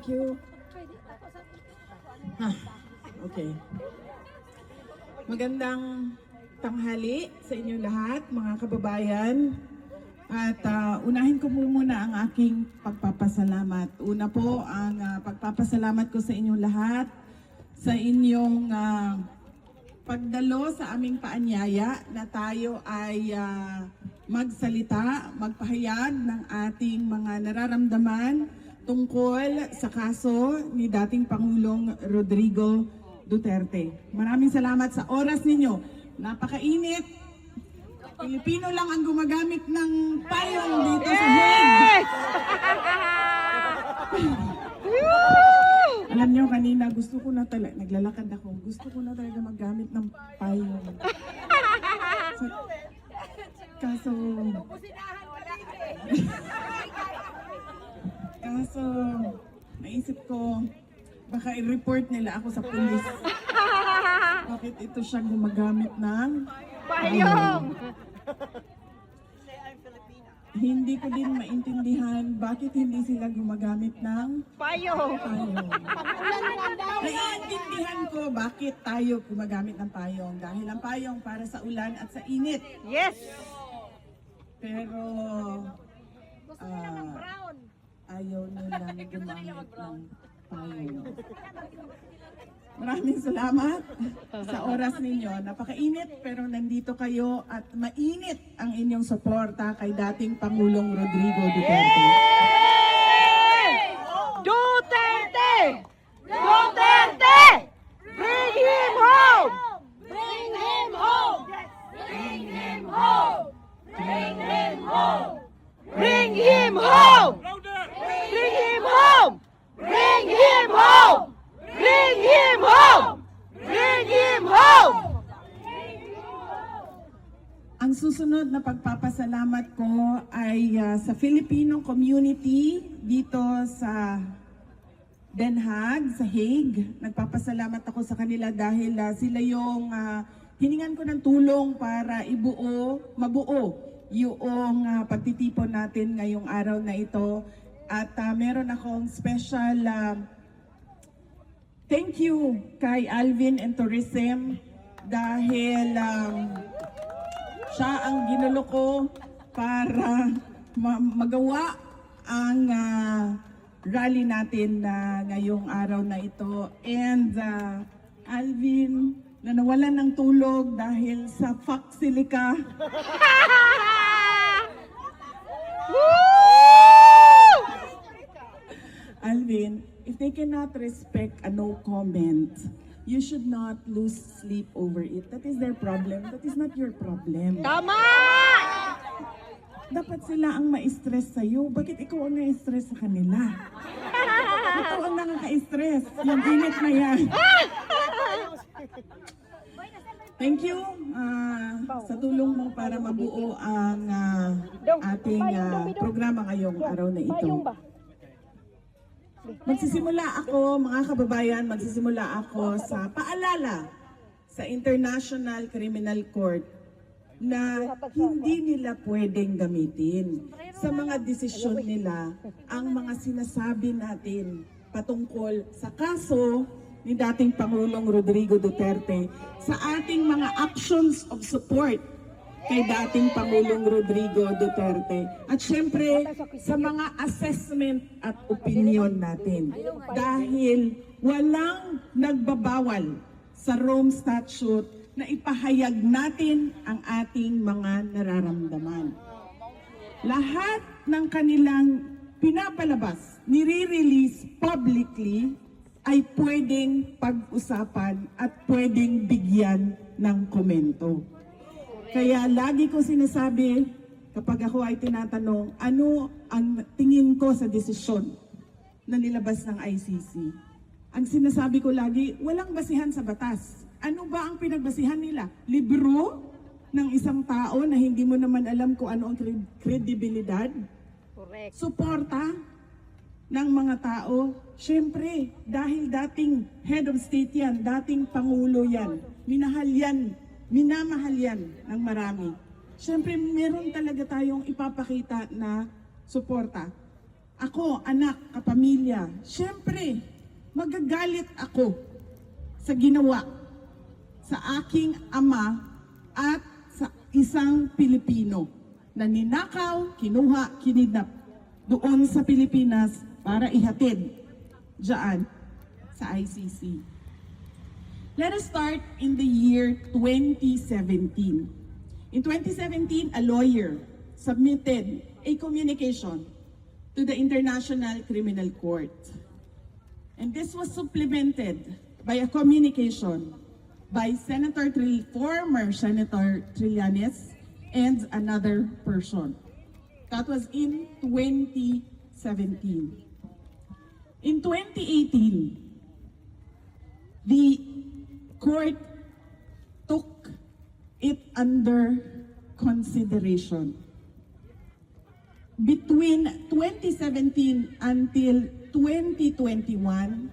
Thank you. Okay. Magandang tanghali sa inyong lahat, mga kababayan. At unahin ko muna ang aking pagpapasalamat. Una po, ang pagpapasalamat ko sa inyong lahat, sa inyong pagdalo sa aming paanyaya na tayo ay magsalita, magpahayag ng ating mga nararamdaman tungkol sa kaso ni dating Pangulong Rodrigo Duterte. Maraming salamat sa oras ninyo. Napakainit. Pilipino lang ang gumagamit ng payong dito sa Hague. Alam nyo, kanina gusto ko na talaga, naglalakad ako, gusto ko na talaga maggamit ng payong. Kaso, naisip ko, baka i-report nila ako sa pulis. Bakit ito siya gumagamit ng payong? Hindi ko din maintindihan bakit hindi sila gumagamit ng payong. Naiintindihan ko bakit tayo gumagamit ng payong. Dahil ang payong para sa ulan at sa init. Yes! Pero ayaw nilang gumamit ng payong. Maraming salamat sa oras ninyo. Napakainit pero nandito kayo at mainit ang inyong suporta kay dating Pangulong Rodrigo Duterte. Duterte! Duterte! Bring him home! Bring him home! Bring him home! Bring him home! Bring him home! Bring him home! Bring him home! Bring him home! Bring him home! Ang susunod na pagpapasalamat ko ay sa Filipino community dito sa Den Haag, sa Hague. Nagpapasalamat ako sa kanila dahil sila yung hiningan ko ng tulong para mabuo yung pagtitipon natin ngayong araw na ito. At meron akong special thank you kay Alvin and Tourism dahil siya ang ginulo ko para magawa ang rally natin ngayong araw na ito. And Alvin, na nawalan ng tulog dahil sa Foxilica. Alvin, if they cannot respect a no comment, you should not lose sleep over it. That is their problem. That is not your problem. Tama! Dapat sila ang ma-stress sa'yo. Bakit ikaw ang na-stress sa kanila? Ikaw ang nakaka-stress. Yung init na yan. Thank you sa tulong mo para mabuo ang ating programa ngayong araw na ito. Magsisimula ako, mga kababayan, sa paalala sa International Criminal Court na hindi nila pwedeng gamitin sa mga desisyon nila ang mga sinasabi natin patungkol sa kaso ni dating Pangulong Rodrigo Duterte sa ating mga actions of support kay dating Pangulong Rodrigo Duterte. At syempre, sa mga assessment at opinion natin. Dahil walang nagbabawal sa Rome Statute na ipahayag natin ang ating mga nararamdaman. Lahat ng kanilang pinapalabas, nire-release publicly, ay pwedeng pag-usapan at pwedeng bigyan ng komento. Kaya lagi ko sinasabi, kapag ako ay tinatanong, ano ang tingin ko sa desisyon na nilabas ng ICC? Ang sinasabi ko lagi, walang basihan sa batas. Ano ba ang pinagbasihan nila? Libro ng isang tao na hindi mo naman alam kung ano ang kredibilidad? Correct. Suporta ng mga tao? Siyempre, dahil dating head of state yan, dating Pangulo yan, minamahal yan ng marami. Siyempre, meron talaga tayong ipapakita na suporta. ako, anak, kapamilya, syempre, magagalit ako sa ginawa sa aking ama at sa isang Pilipino na ninakaw, kinuha, kinidnap doon sa Pilipinas para ihatid diyan sa ICC. Let us start in the year 2017. In 2017, a lawyer submitted a communication to the International Criminal Court. And this was supplemented by a communication by former Senator Trillanes and another person. That was in 2017. In 2018, the court took it under consideration. Between 2017 until 2021,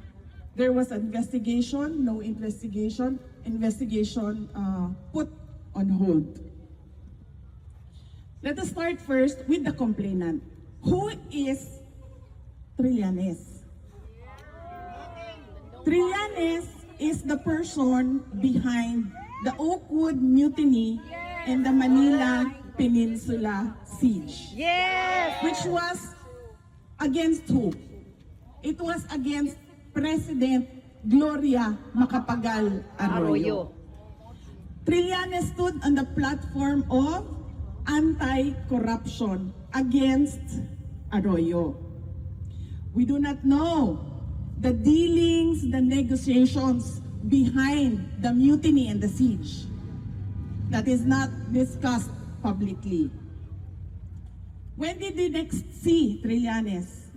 there was investigation, no investigation, put on hold. Let us start first with the complainant. Who is Trillanes? Trillanes is the person behind the Oakwood Mutiny and the Manila Peninsula Siege. Yes! Which was against who? It was against President Gloria Macapagal Arroyo. Trillanes stood on the platform of anti-corruption against Arroyo. We do not know the dealings, the negotiations behind the mutiny and the siege. That is not discussed publicly. When did we next see Trillanes?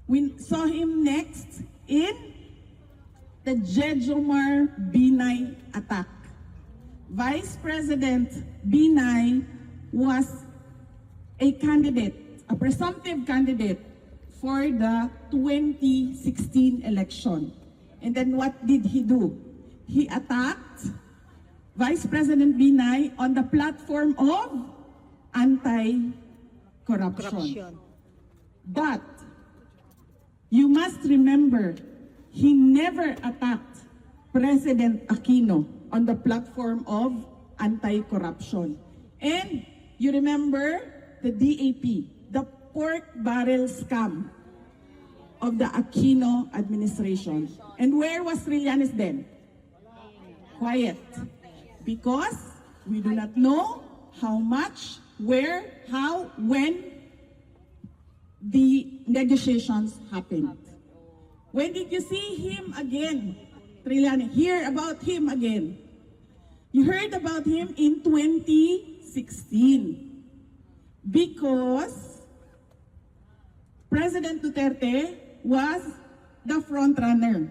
We saw him next in the Jejomar Binay attack. Vice President Binay was a candidate, a presumptive candidate for the 2016 election. And then what did he do? He attacked Vice President Binay on the platform of anti-corruption. But you must remember, he never attacked President Aquino on the platform of anti-corruption. And you remember the DAP, the pork barrel scam of the Aquino administration. And where was Trillanes then? Quiet. Because we do not know how much, where, how, when the negotiations happened. When did you see him again, Trillanes? Hear about him again? You heard about him in 2016 because President Duterte was the front runner.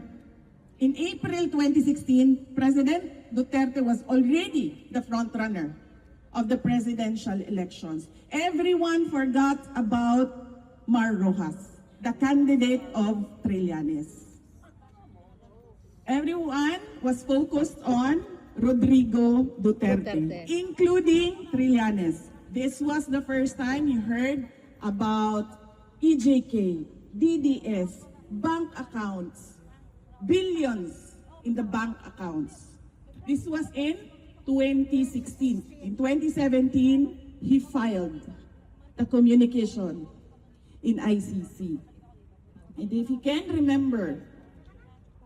In April 2016, President Duterte was already the front runner of the presidential elections. Everyone forgot about Mar Rojas, the candidate of Trillanes. Everyone was focused on Rodrigo Duterte, including Trillanes. This was the first time you heard about EJK, DDS, bank accounts, billions in the bank accounts. This was in 2016. In 2017, he filed the communication in ICC. And if you can remember,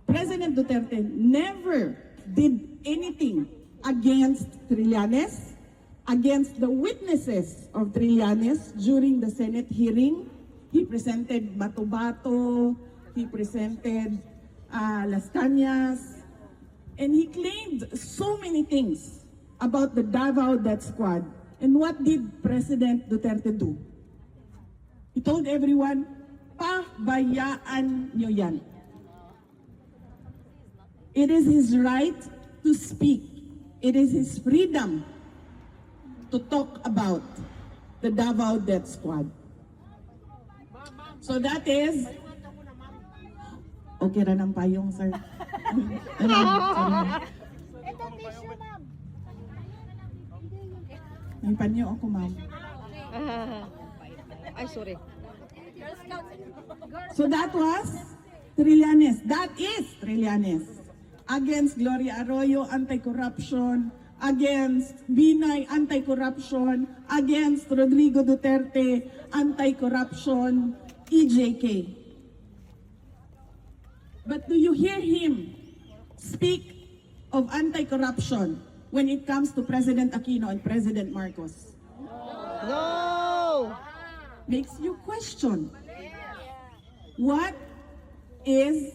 President Duterte never did anything against Trillanes, against the witnesses of Trillanes during the Senate hearing. He presented Bato-Bato, he presented Las Cañas, and he claimed so many things about the Davao Death Squad. And what did President Duterte do? He told everyone, pabayaan nyo yan. It is his right to speak. It is his freedom to talk about the Davao Death Squad. So that is... Okay na ng payong, sir. Sorry. Ito tissue, ma'am. May panyo ako, ma'am. Ay, sorry. So that was Trillanes. That is Trillanes. Against Gloria Arroyo, anti-corruption. Against Binay, anti-corruption. Against Rodrigo Duterte, anti-corruption. EJK. But do you hear him speak of anti-corruption when it comes to President Aquino and President Marcos? No! Makes you question. What is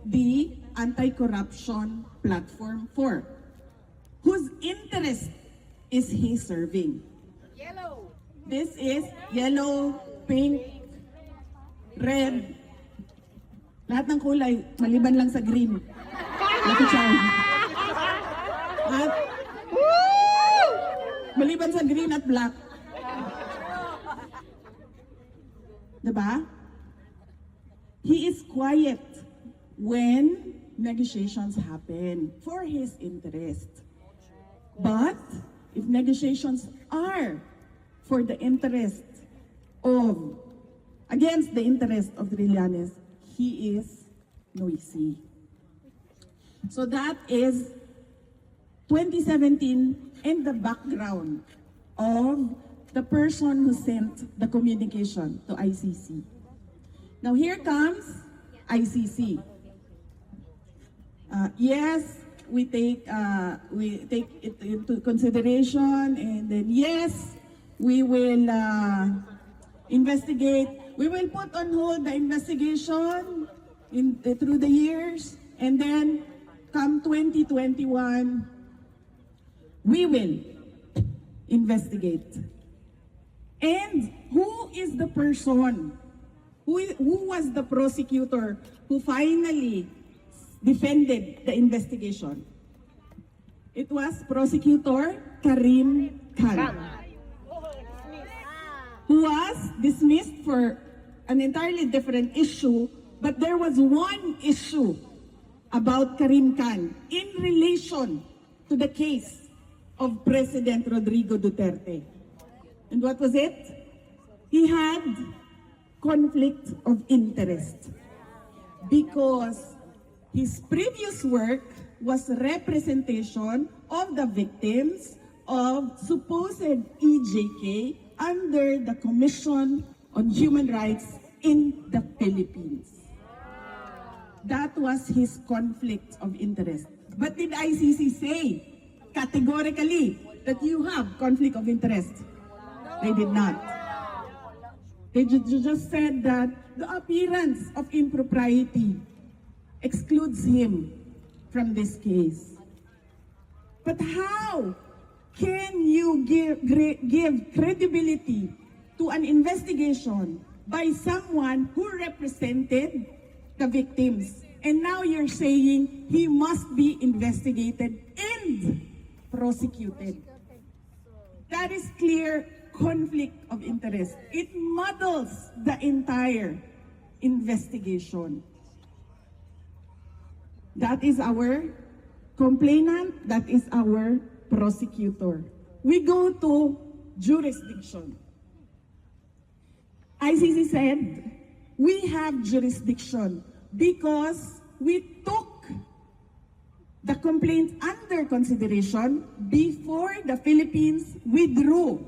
the anti-corruption platform for? Whose interest is he serving? Yellow. This is yellow, pink, red. Lahat ng kulay, maliban lang sa green. Lucky charm. At maliban sa green at black. Diba? He is quiet when negotiations happen for his interest. But if negotiations are for the interest of, against the interest of Trillanes, he is noisy. So that is 2017 and the background of the person who sent the communication to ICC. Now here comes ICC. Yes, we take it into consideration, and then yes, we will investigate. We will put on hold the investigation through the years, and then come 2021, we will investigate. And who is the person? Who was the prosecutor who finally defended the investigation? It was Prosecutor Karim Khan, who was dismissed for an entirely different issue, but there was one issue about Karim Khan in relation to the case of President Rodrigo Duterte. And what was it? He had conflict of interest because his previous work was representation of the victims of supposed EJK under the Commission on Human Rights in the Philippines. That was his conflict of interest. But did ICC say categorically that you have conflict of interest? They did not. They just said that the appearance of impropriety excludes him from this case. But how can you give credibility to an investigation by someone who represented the victims? And now you're saying he must be investigated and prosecuted. That is clear conflict of interest. It muddles the entire investigation. That is our complainant, that is our prosecutor. We go to jurisdiction. ICC said, we have jurisdiction because we took the complaint under consideration before the Philippines withdrew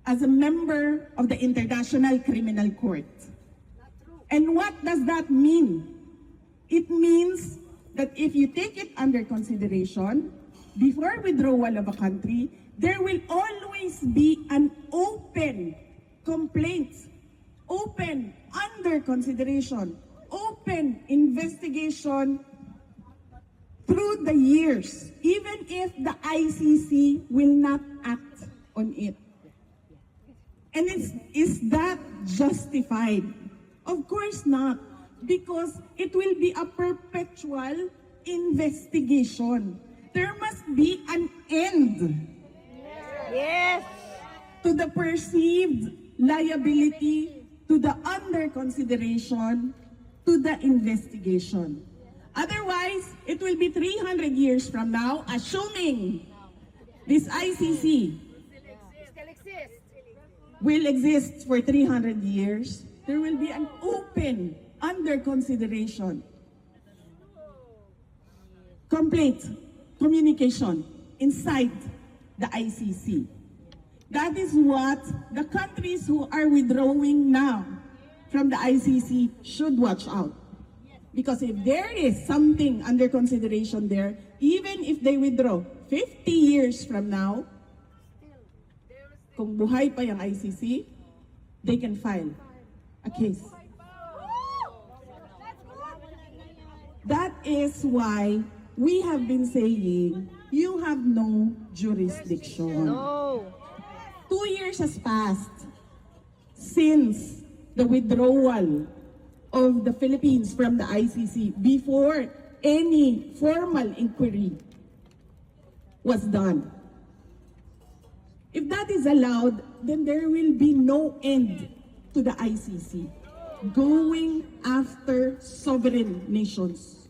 as a member of the International Criminal Court. And what does that mean? It means that if you take it under consideration, before withdrawal of a country, there will always be an open complaint, open under consideration, open investigation through the years, even if the ICC will not act on it. And is that justified? Of course not, because it will be a perpetual investigation. There must be an end Yes. to the perceived liability, to the under consideration, to the investigation. Otherwise, it will be 300 years from now, assuming this ICC Still exists. will exist for 300 years, there will be an open, under consideration complaint communication inside the ICC. That is what the countries who are withdrawing now from the ICC should watch out. Because if there is something under consideration there, even if they withdraw 50 years from now, kung buhay pa yung ICC, they can file a case. That is why we have been saying, you have no jurisdiction. No. 2 years has passed since the withdrawal of the Philippines from the ICC before any formal inquiry was done. If that is allowed, then there will be no end to the ICC going after sovereign nations.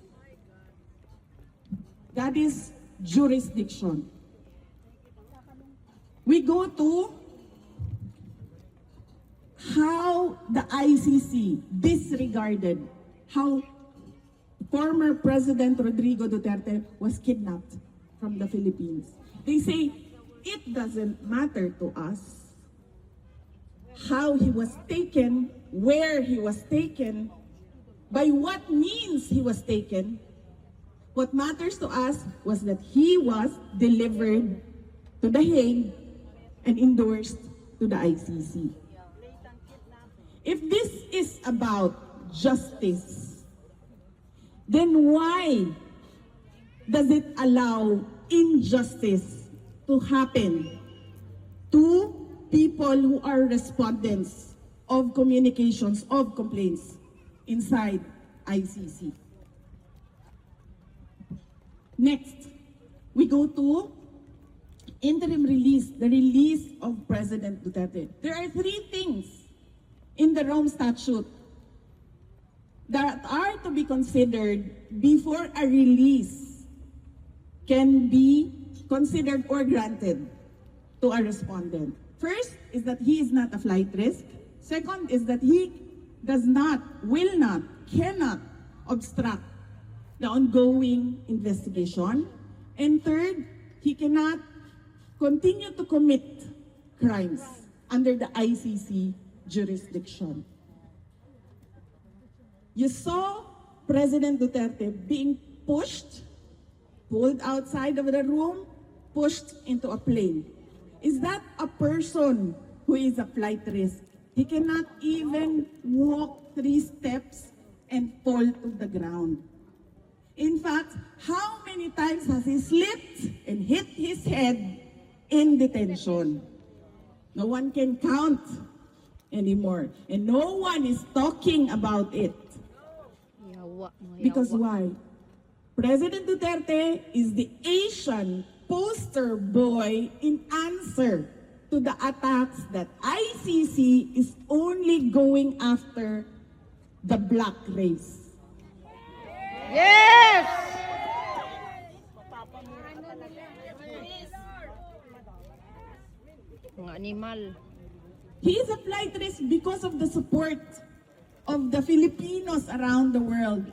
That is jurisdiction. We go to how the ICC disregarded how former President Rodrigo Duterte was kidnapped from the Philippines. They say, it doesn't matter to us how he was taken, where he was taken, by what means he was taken. What matters to us was that he was delivered to The Hague and endorsed to the ICC. If this is about justice, then why does it allow injustice to happen to people who are respondents of communications, of complaints inside ICC? Next, we go to interim release, the release of President Duterte. There are 3 things in the Rome Statute that are to be considered before a release can be considered or granted to a respondent. First is that he is not a flight risk. Second is that he does not, will not, cannot obstruct the ongoing investigation. And third, he cannot continue to commit crimes under the ICC jurisdiction. You saw President Duterte being pushed, pulled outside of the room, pushed into a plane. Is that a person who is a flight risk? He cannot even walk 3 steps and fall to the ground. In fact, how many times has he slipped and hit his head in detention? No one can count anymore. And no one is talking about it. Yawa, mga Because yawa. why? President Duterte is the Asian poster boy in answer to the attacks that ICC is only going after the black race. Yes! Mga animal. He is a flight risk because of the support of the Filipinos around the world.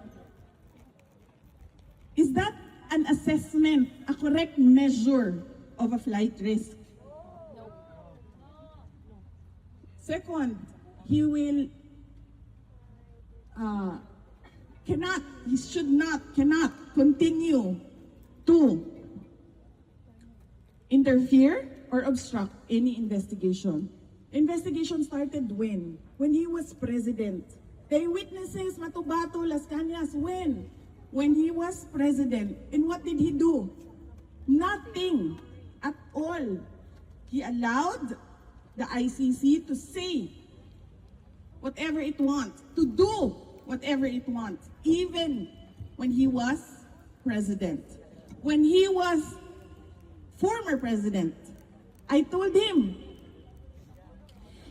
Is that an assessment, a correct measure of a flight risk? Second, he will cannot continue to interfere or obstruct any investigation. Investigation started when? When he was president. The witnesses, Matubato, Las Cañas, when? When he was president. And what did he do? Nothing at all. He allowed the ICC to say whatever it wants, to do whatever it wants, even when he was president. When he was former president, I told him,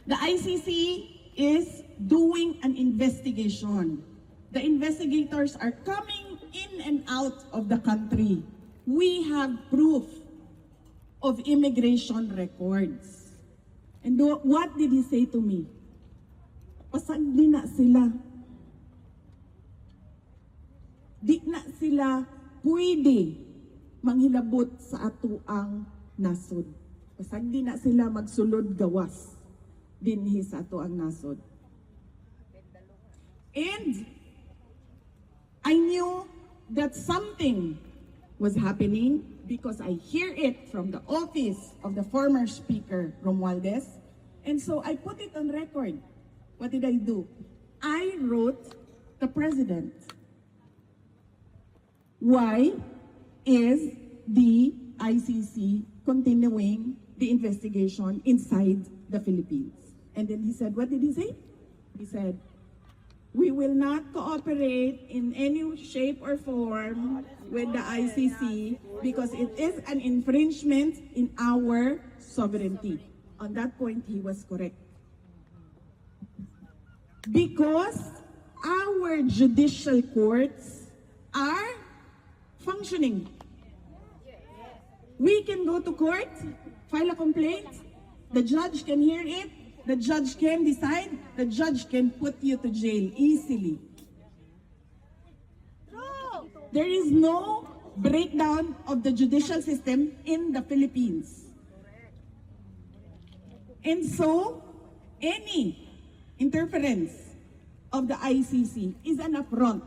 the ICC is doing an investigation. The investigators are coming in and out of the country. We have proof of immigration records. And what did he say to me? pasagdi na sila. Di na sila pwede manghilabot sa ato ang nasod. Pasagdi na sila magsulod gawas dinhi sa ato ang nasod. And I knew that something was happening because I hear it from the office of the former speaker, Romualdez. And so I put it on record. What did I do? I wrote the president. Why is the ICC continuing the investigation inside the Philippines? And then he said, what did he say? He said, we will not cooperate in any shape or form with the ICC because it is an infringement in our sovereignty. On that point, he was correct. Because our judicial courts are functioning. We can go to court, file a complaint, the judge can hear it, the judge can decide, the judge can put you to jail easily. There is no breakdown of the judicial system in the Philippines. And so, any interference of the ICC is an affront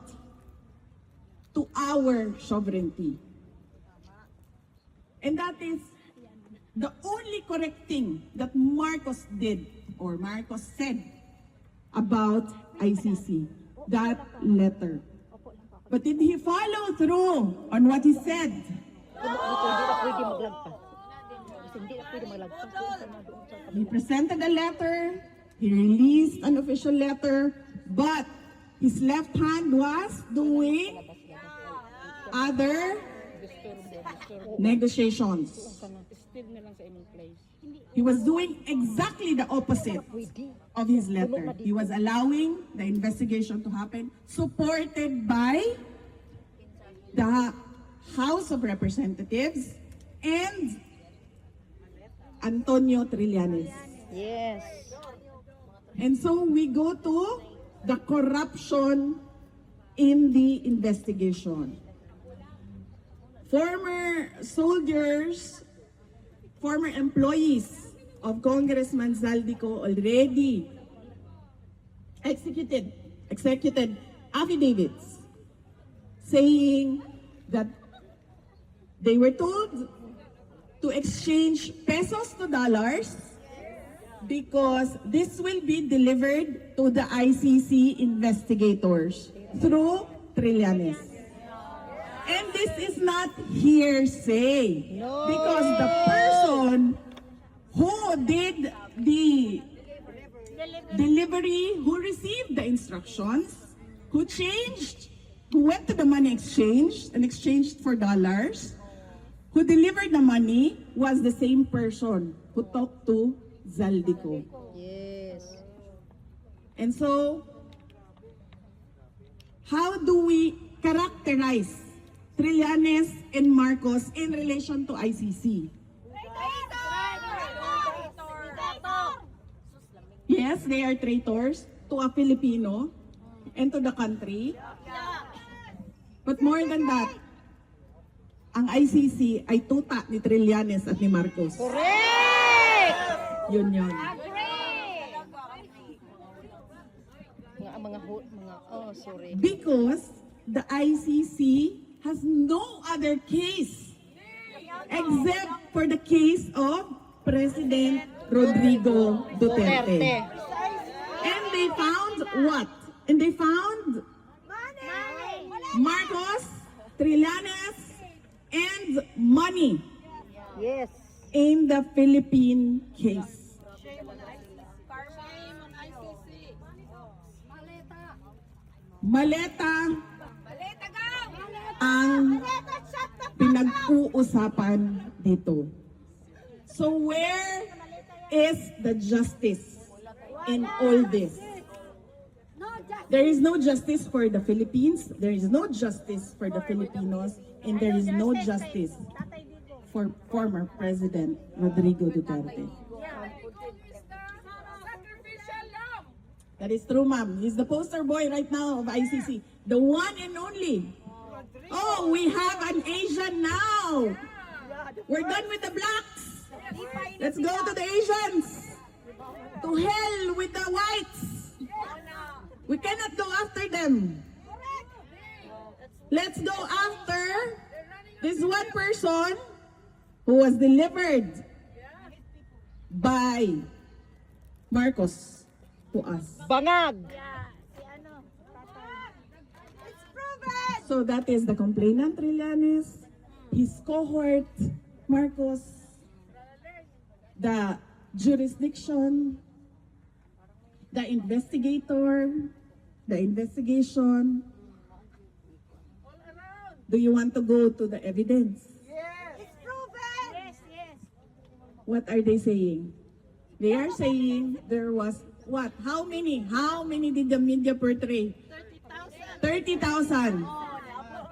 to our sovereignty. And that is the only correct thing that Marcos did or Marcos said about ICC, that letter. But did he follow through on what he said? He presented a letter, he released an official letter, but his left hand was doing other negotiations. He was doing exactly the opposite of his letter. He was allowing the investigation to happen, supported by the House of Representatives and Antonio Trillanes. Yes. And so we go to the corruption in the investigation. Former soldiers, former employees of Congressman Zaldico already executed affidavits saying that they were told to exchange pesos to dollars because this will be delivered to the ICC investigators through Trillanes. And this is not hearsay. No. Because the person who did the delivery, who received the instructions, who went to the money exchange and exchanged for dollars, who delivered the money was the same person who talked to Zaldico. Yes. And so, how do we characterize Trillanes and Marcos in relation to ICC? Yes, they are traitors to a Filipino and to the country. But more than that, ang ICC ay tuta ni Trillanes at ni Marcos. Correct! Yun yun. Sorry. Because the ICC has no other case except for the case of President Rodrigo Duterte. And they found what? And they found Marcos, Trillanes, and money Yes. in the Philippine case. Maleta ang pinag-uusapan dito. So where is the justice in all this? There is no justice for the Philippines, there is no justice for the Filipinos, and there is no justice for former President Rodrigo Duterte. That is true, ma'am. He's the poster boy right now of ICC. The one and only. Oh, we have an Asian now. We're done with the blacks. Let's go to the Asians. To hell with the whites. We cannot go after them. Let's go after this one person who was delivered by Marcos to us. Bangag. So that is the complainant, Trillanes, his cohort, Marcos, the jurisdiction, the investigator, the investigation. Do you want to go to the evidence? It's proven. Yes, yes. What are they saying? They are saying there was what? How many? How many did the media portray? 30,000.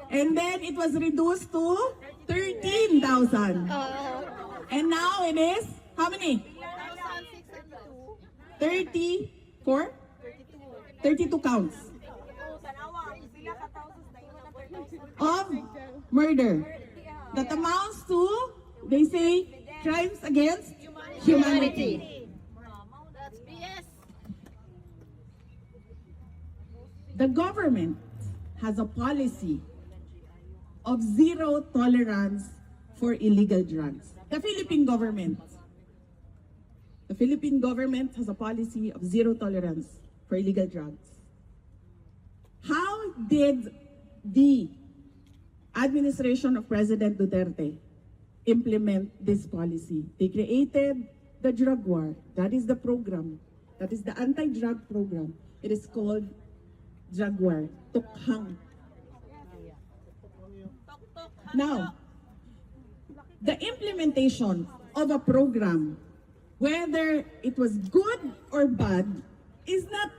And then it was reduced to 13,000. And now it is how many? 34? 32 counts of murder. That amounts to, they say, crimes against humanity. That's BS. The government has a policy of zero tolerance for illegal drugs. The Philippine government has a policy of zero tolerance for illegal drugs. How did the administration of President Duterte implement this policy? They created the drug war. That is the program. That is the anti-drug program. It is called drug war. Tukhang. Now, the implementation of a program, whether it was good or bad, is not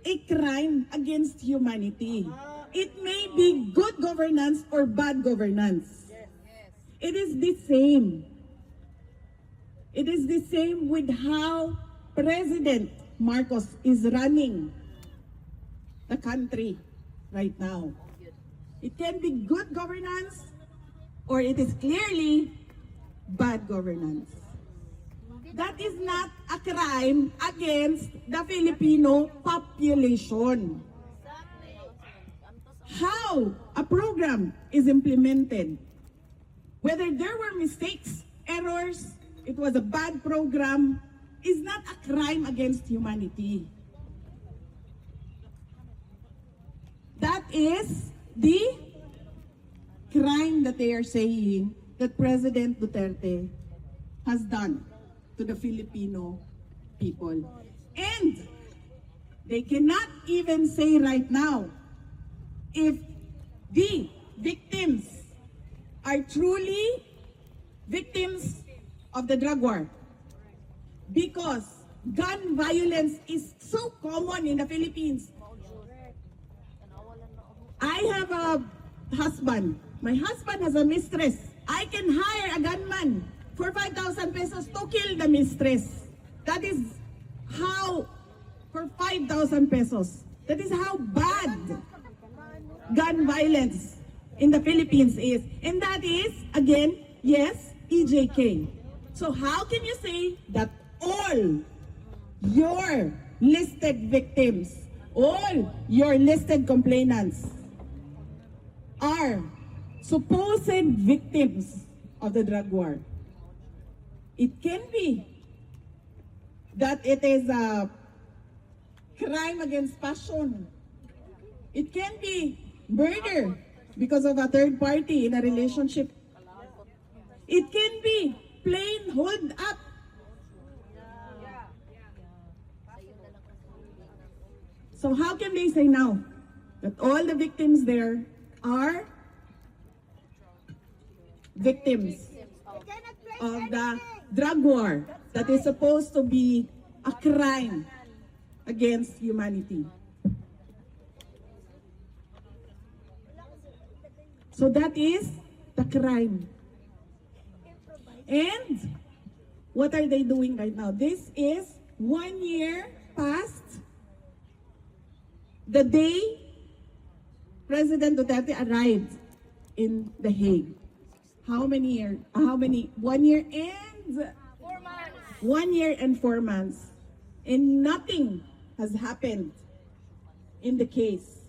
a crime against humanity. It may be good governance or bad governance. It is the same. It is the same with how President Marcos is running the country right now. It can be good governance or it is clearly bad governance. That is not a crime against the Filipino population. How a program is implemented, whether there were mistakes, errors, it was a bad program, is not a crime against humanity. That is the crime that they are saying that President Duterte has done to the Filipino people. And they cannot even say right now if the victims are truly victims of the drug war. Because gun violence is so common in the Philippines. I have a husband. My husband has a mistress. I can hire a gunman for 5,000 pesos to kill the mistress. That is how, for 5,000 pesos, that is how bad gun violence in the Philippines is. And that is, again, yes, EJK. So how can you say that all your listed victims, all your listed complainants are supposed victims of the drug war? It can be that it is a crime against passion. It can be murder because of a third party in a relationship. It can be plain hold up. So how can they say now that all the victims there are victims of the drug war that is supposed to be a crime against humanity? So that is the crime. And what are they doing right now? This is 1 year past The day President Duterte arrived in The Hague, how many years? 1 year and 4 months. 1 year and 4 months, and nothing has happened in the case.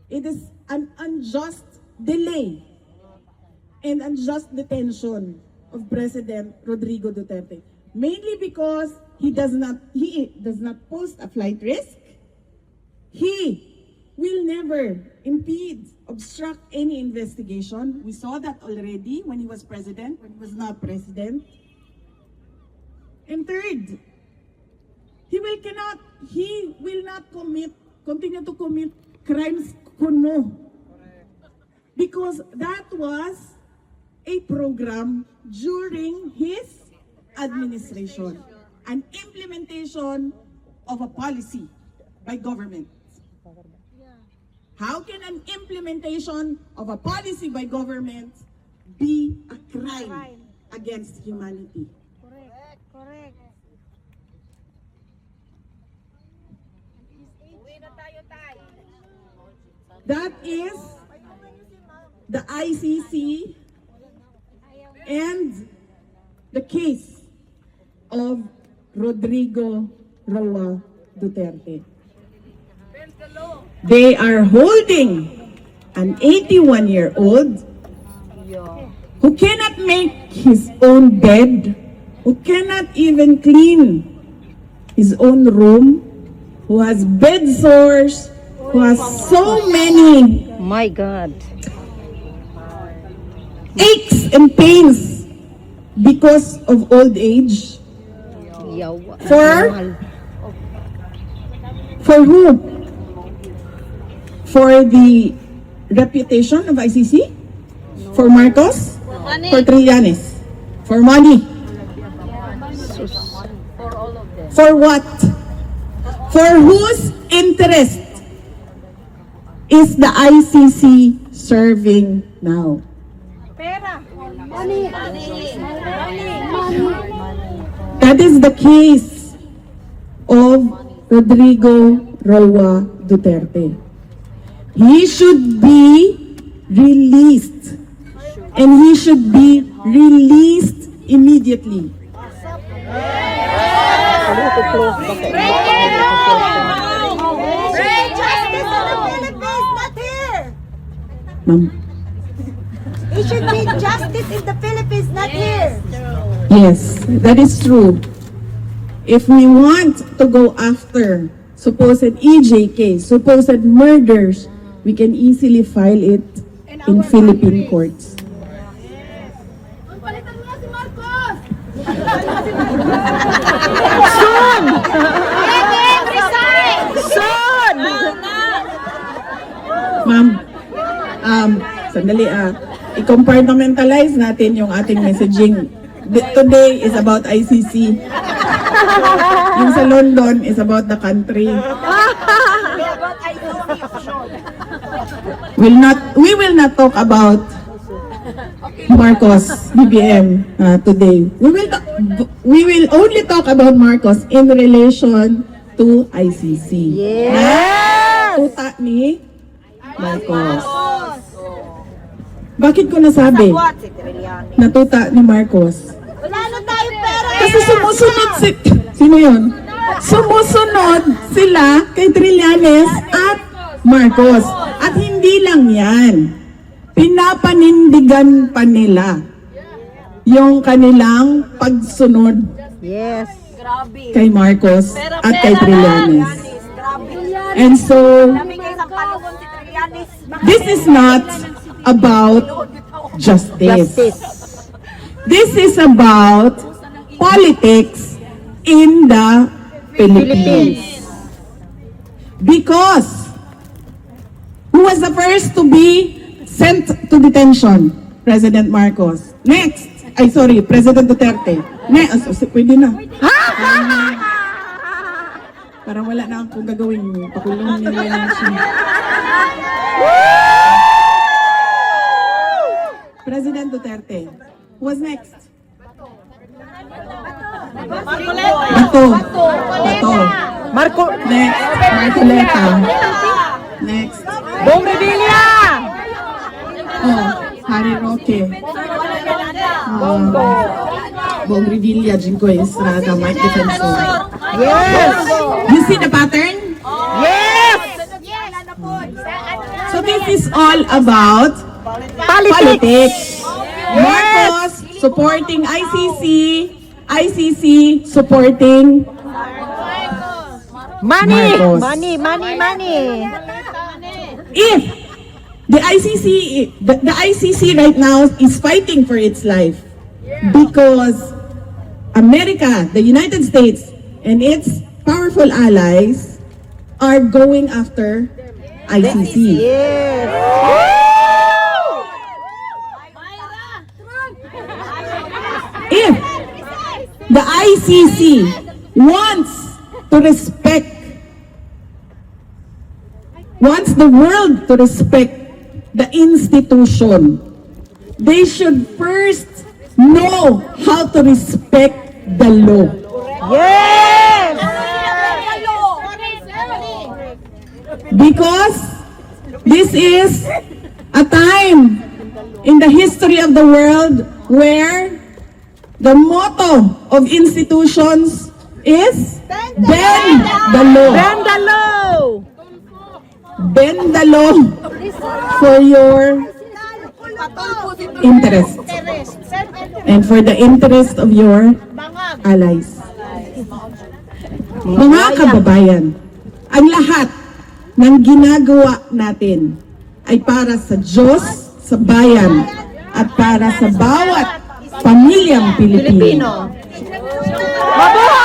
It is an unjust delay and unjust detention of President Rodrigo Duterte, mainly because he does not pose a flight risk. He will never impede, obstruct any investigation. We saw that already when he was president, when he was not president. And third, he will not continue to commit crimes kuno. Because that was a program during his administration, an implementation of a policy by government. How can an implementation of a policy by government be a crime against humanity? Correct. Correct. Uwi na tayo, tay. That is the ICC and the case of Rodrigo Roa Duterte. They are holding an 81-year-old who cannot make his own bed, who cannot even clean his own room, who has bed sores, who has so many My God. aches and pains because of old age. Yawa. For who? For the reputation of ICC? For Marcos? For Trillanes? For money? For what? For whose interest is the ICC serving now? Pera. Money. That is the case of Rodrigo Roa Duterte. He should be released, and he should be released immediately. Justice in the Philippines, not here. Ma'am. It should be justice in the Philippines, not here. Yes, that is true. If we want to go after supposed EJK, supposed murders, we can easily file it in Philippine courts. Palitan mo na si Marcos! Son! Ma'am, sandali i-compartmentalize natin yung ating messaging. Today is about ICC. Yung sa London is about the country. We will not talk about Marcos BBM today. We will only talk about Marcos in relation to ICC. Yes! Tuta ni Marcos. Bakit ko nasabi na tuta ni Marcos? Wala na tayong pera. Kasi sumusunod sino yun? Sumusunod sila kay Trillanes at Marcos. At hindi lang yan. Pinapanindigan pa nila yung kanilang pagsunod Yes. kay Marcos at kay Trillanes. And so, this is not about justice. This is about politics in the Philippines. Because who was the first to be sent to detention? President Marcos. Next, President Duterte. Next, pwede na. Parang wala na akong gagawin mo. Pakulong nila yan siya. President Duterte. Who was next? Bato. Marco. Next, Marcoleta. Next. Bong Revilla. Oh, Harry Roque. Bong Revilla, Jingo Estrada, Mike Defensor. Yes. You see the pattern? Yes. So this is all about politics. Marcos supporting ICC, ICC supporting Money. Marcos. Money. if the ICC right now is fighting for its life because America, the United States, and its powerful allies are going after ICC. If the ICC wants the world to respect the institution, they should first know how to respect the law. Yes. Because this is a time in the history of the world where the motto of institutions is bend the law. Bend the law. Bend the law for your interest and for the interest of your allies. Mga kababayan, ang lahat ng ginagawa natin ay para sa Diyos, sa bayan, at para sa bawat pamilyang Pilipino. Mabuhay!